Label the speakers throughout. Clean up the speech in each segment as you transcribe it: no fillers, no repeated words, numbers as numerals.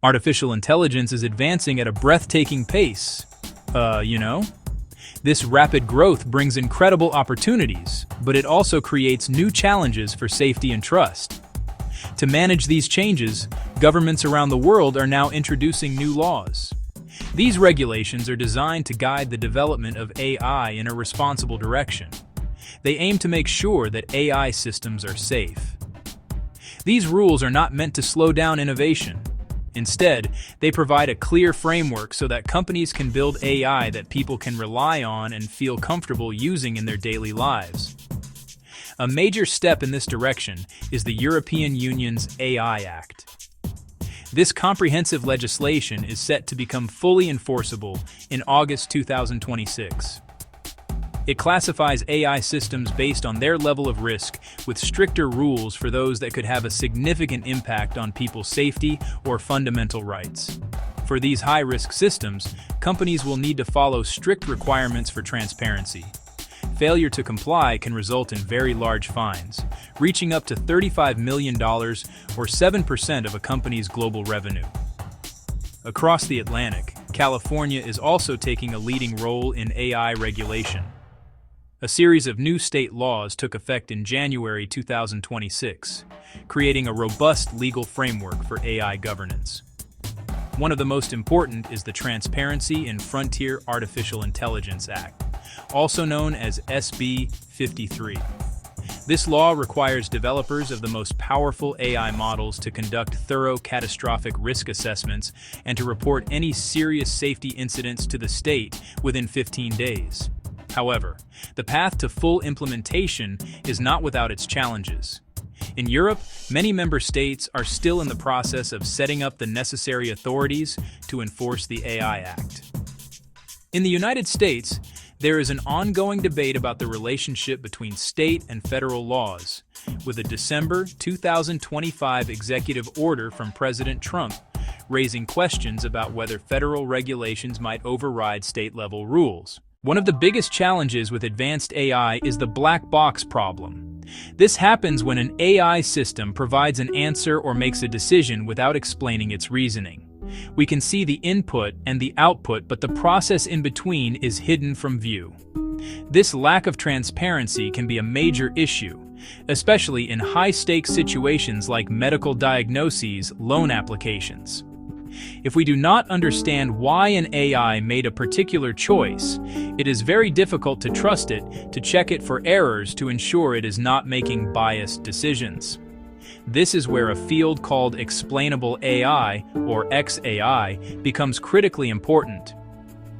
Speaker 1: Artificial intelligence is advancing at a breathtaking pace. This rapid growth brings incredible opportunities, but it also creates new challenges for safety and trust. To manage these changes, governments around the world are now introducing new laws. These regulations are designed to guide the development of AI in a responsible direction. They aim to make sure that AI systems are safe. These rules are not meant to slow down innovation. Instead, they provide a clear framework so that companies can build AI that people can rely on and feel comfortable using in their daily lives. A major step in this direction is the European Union's AI Act. This comprehensive legislation is set to become fully enforceable in August 2026. It classifies AI systems based on their level of risk, with stricter rules for those that could have a significant impact on people's safety or fundamental rights. For these high-risk systems, companies will need to follow strict requirements for transparency. Failure to comply can result in very large fines, reaching up to $35 million or 7% of a company's global revenue. Across the Atlantic, California is also taking a leading role in AI regulation. A series of new state laws took effect in January 2026, creating a robust legal framework for AI governance. One of the most important is the Transparency in Frontier Artificial Intelligence Act, also known as SB 53. This law requires developers of the most powerful AI models to conduct thorough catastrophic risk assessments and to report any serious safety incidents to the state within 15 days. However, the path to full implementation is not without its challenges. In Europe, many member states are still in the process of setting up the necessary authorities to enforce the AI Act. In the United States, there is an ongoing debate about the relationship between state and federal laws, with a December 2025 executive order from President Trump raising questions about whether federal regulations might override state-level rules. One of the biggest challenges with advanced AI is the black box problem. This happens when an AI system provides an answer or makes a decision without explaining its reasoning. We can see the input and the output, but the process in between is hidden from view. This lack of transparency can be a major issue, especially in high-stakes situations like medical diagnoses, loan applications. If we do not understand why an AI made a particular choice, it is very difficult to trust it, to check it for errors to ensure it is not making biased decisions. This is where a field called explainable AI, or XAI, becomes critically important.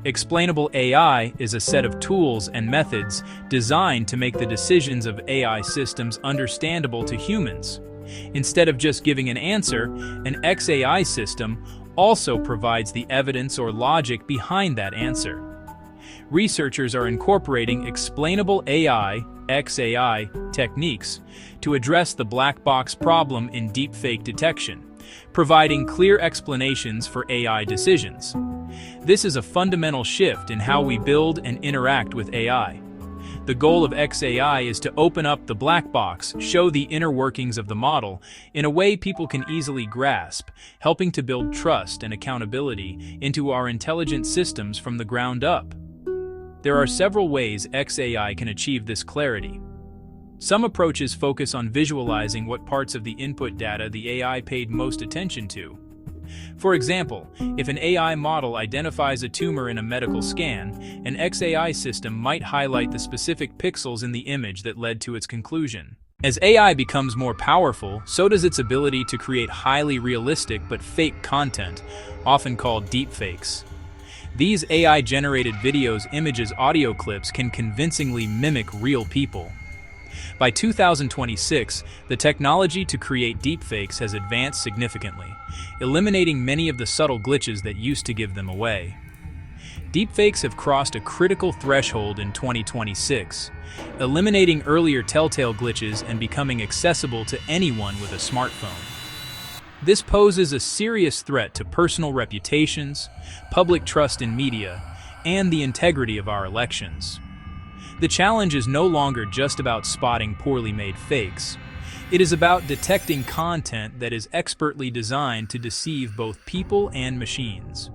Speaker 1: Explainable AI is a set of tools and methods designed to make the decisions of AI systems understandable to humans. Instead of just giving an answer, an XAI system also provides the evidence or logic behind that answer. Researchers are incorporating explainable AI, XAI, techniques to address the black box problem in deepfake detection, providing clear explanations for AI decisions. This is a fundamental shift in how we build and interact with AI. The goal of XAI is to open up the black box, show the inner workings of the model in a way people can easily grasp, helping to build trust and accountability into our intelligent systems from the ground up. There are several ways XAI can achieve this clarity. Some approaches focus on visualizing what parts of the input data the AI paid most attention to. For example, if an AI model identifies a tumor in a medical scan, an XAI system might highlight the specific pixels in the image that led to its conclusion. As AI becomes more powerful, so does its ability to create highly realistic but fake content, often called deepfakes. These AI-generated videos, images, audio clips can convincingly mimic real people. By 2026, the technology to create deepfakes has advanced significantly, eliminating many of the subtle glitches that used to give them away. Deepfakes have crossed a critical threshold in 2026, eliminating earlier telltale glitches and becoming accessible to anyone with a smartphone. This poses a serious threat to personal reputations, public trust in media, and the integrity of our elections. The challenge is no longer just about spotting poorly made fakes. It is about detecting content that is expertly designed to deceive both people and machines.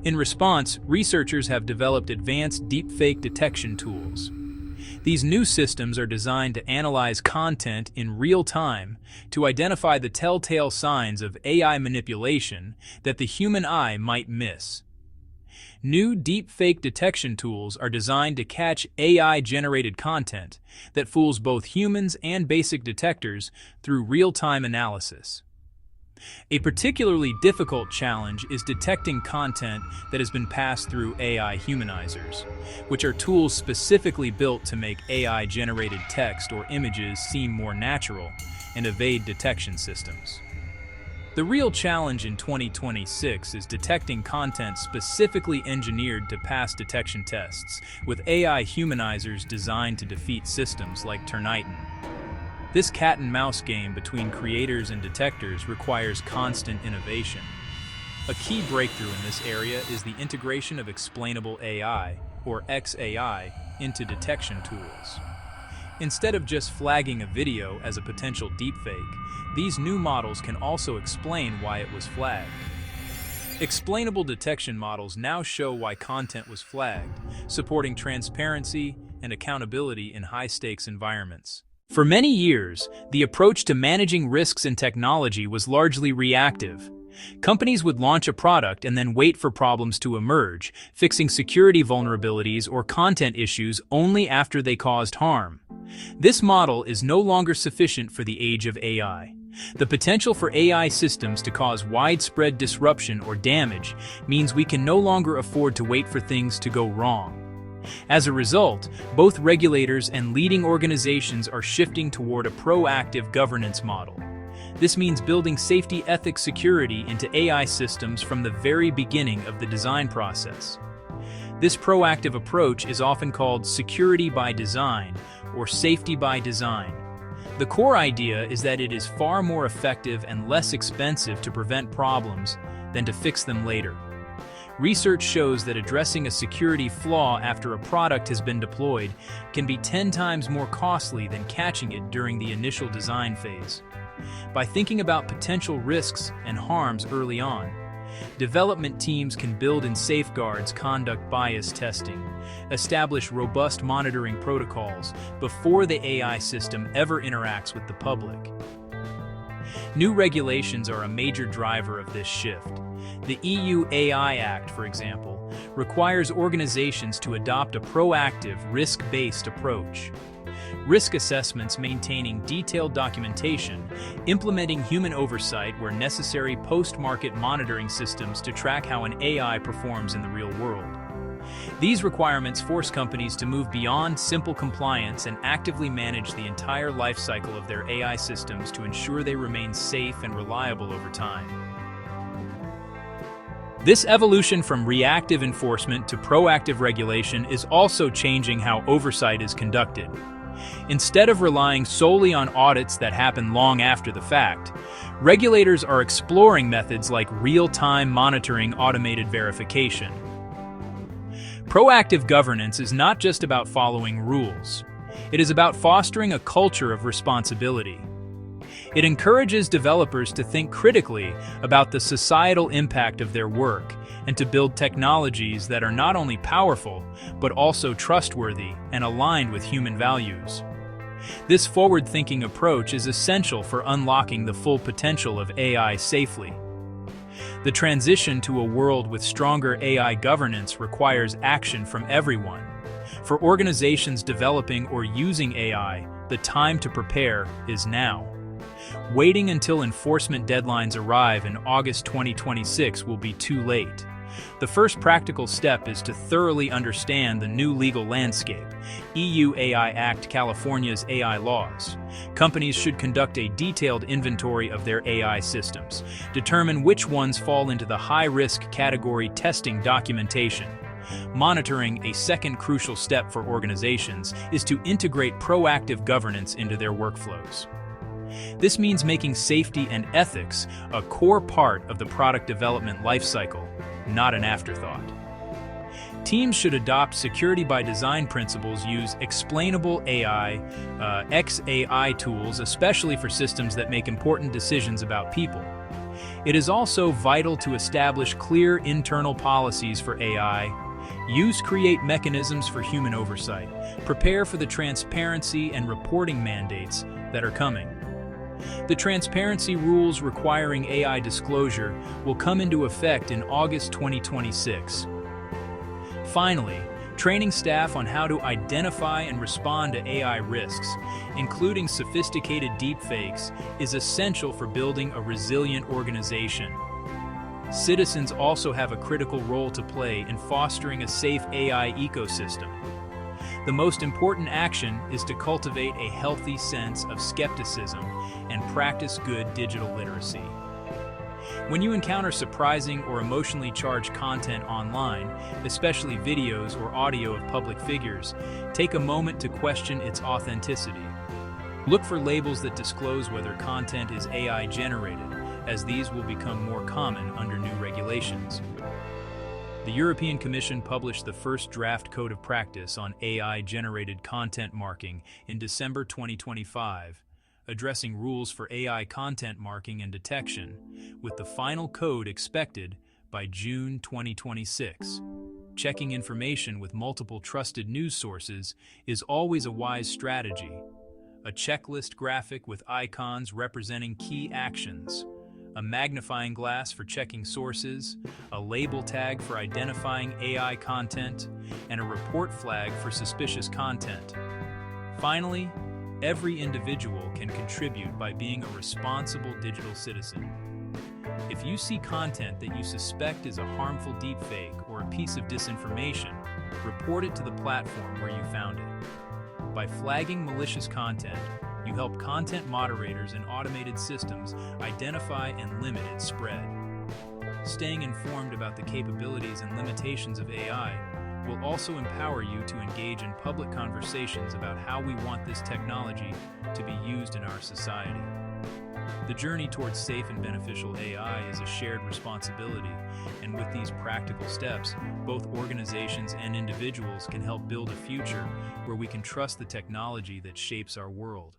Speaker 1: In response, researchers have developed advanced deepfake detection tools. These new systems are designed to analyze content in real time to identify the telltale signs of AI manipulation that the human eye might miss. New deepfake detection tools are designed to catch AI-generated content that fools both humans and basic detectors through real-time analysis. A particularly difficult challenge is detecting content that has been passed through AI humanizers, which are tools specifically built to make AI-generated text or images seem more natural and evade detection systems. The real challenge in 2026 is detecting content specifically engineered to pass detection tests, with AI humanizers designed to defeat systems like Turnitin. This cat-and-mouse game between creators and detectors requires constant innovation. A key breakthrough in this area is the integration of explainable AI, or XAI, into detection tools. Instead of just flagging a video as a potential deepfake, these new models can also explain why it was flagged. Explainable detection models now show why content was flagged, supporting transparency and accountability in high-stakes environments. For many years, the approach to managing risks in technology was largely reactive. Companies would launch a product and then wait for problems to emerge, fixing security vulnerabilities or content issues only after they caused harm. This model is no longer sufficient for the age of AI. The potential for AI systems to cause widespread disruption or damage means we can no longer afford to wait for things to go wrong. As a result, both regulators and leading organizations are shifting toward a proactive governance model. This means building safety, ethics, security into AI systems from the very beginning of the design process. This proactive approach is often called security by design or safety by design. The core idea is that it is far more effective and less expensive to prevent problems than to fix them later. Research shows that addressing a security flaw after a product has been deployed can be 10 times more costly than catching it during the initial design phase. By thinking about potential risks and harms early on, development teams can build in safeguards, conduct bias testing, establish robust monitoring protocols before the AI system ever interacts with the public. New regulations are a major driver of this shift. The EU AI Act, for example, requires organizations to adopt a proactive, risk-based approach. Risk assessments maintaining detailed documentation, implementing human oversight where necessary, post-market monitoring systems to track how an AI performs in the real world. These requirements force companies to move beyond simple compliance and actively manage the entire life cycle of their AI systems to ensure they remain safe and reliable over time. This evolution from reactive enforcement to proactive regulation is also changing how oversight is conducted. Instead of relying solely on audits that happen long after the fact, regulators are exploring methods like real-time monitoring, automated verification. Proactive governance is not just about following rules. It is about fostering a culture of responsibility. It encourages developers to think critically about the societal impact of their work and to build technologies that are not only powerful, but also trustworthy and aligned with human values. This forward-thinking approach is essential for unlocking the full potential of AI safely. The transition to a world with stronger AI governance requires action from everyone. For organizations developing or using AI, the time to prepare is now. Waiting until enforcement deadlines arrive in August 2026 will be too late. The first practical step is to thoroughly understand the new legal landscape, EU AI Act, California's AI laws. Companies should conduct a detailed inventory of their AI systems, determine which ones fall into the high-risk category, testing documentation. Monitoring, a second crucial step for organizations, is to integrate proactive governance into their workflows. This means making safety and ethics a core part of the product development lifecycle, not an afterthought. Teams should adopt security by design principles, use explainable AI, XAI tools, especially for systems that make important decisions about people. It is also vital to establish clear internal policies for AI, create mechanisms for human oversight, prepare for the transparency and reporting mandates that are coming. The transparency rules requiring AI disclosure will come into effect in August 2026. Finally, training staff on how to identify and respond to AI risks, including sophisticated deepfakes, is essential for building a resilient organization. Citizens also have a critical role to play in fostering a safe AI ecosystem. The most important action is to cultivate a healthy sense of skepticism and practice good digital literacy. When you encounter surprising or emotionally charged content online, especially videos or audio of public figures, take a moment to question its authenticity. Look for labels that disclose whether content is AI generated, as these will become more common under new regulations. The European Commission published the first draft code of practice on AI-generated content marking in December 2025, addressing rules for AI content marking and detection, with the final code expected by June 2026. Checking information with multiple trusted news sources is always a wise strategy. A checklist graphic with icons representing key actions, a magnifying glass for checking sources, a label tag for identifying AI content, and a report flag for suspicious content. Finally, every individual can contribute by being a responsible digital citizen. If you see content that you suspect is a harmful deepfake or a piece of disinformation, report it to the platform where you found it. By flagging malicious content, you help content moderators and automated systems identify and limit its spread. Staying informed about the capabilities and limitations of AI will also empower you to engage in public conversations about how we want this technology to be used in our society. The journey towards safe and beneficial AI is a shared responsibility, and with these practical steps, both organizations and individuals can help build a future where we can trust the technology that shapes our world.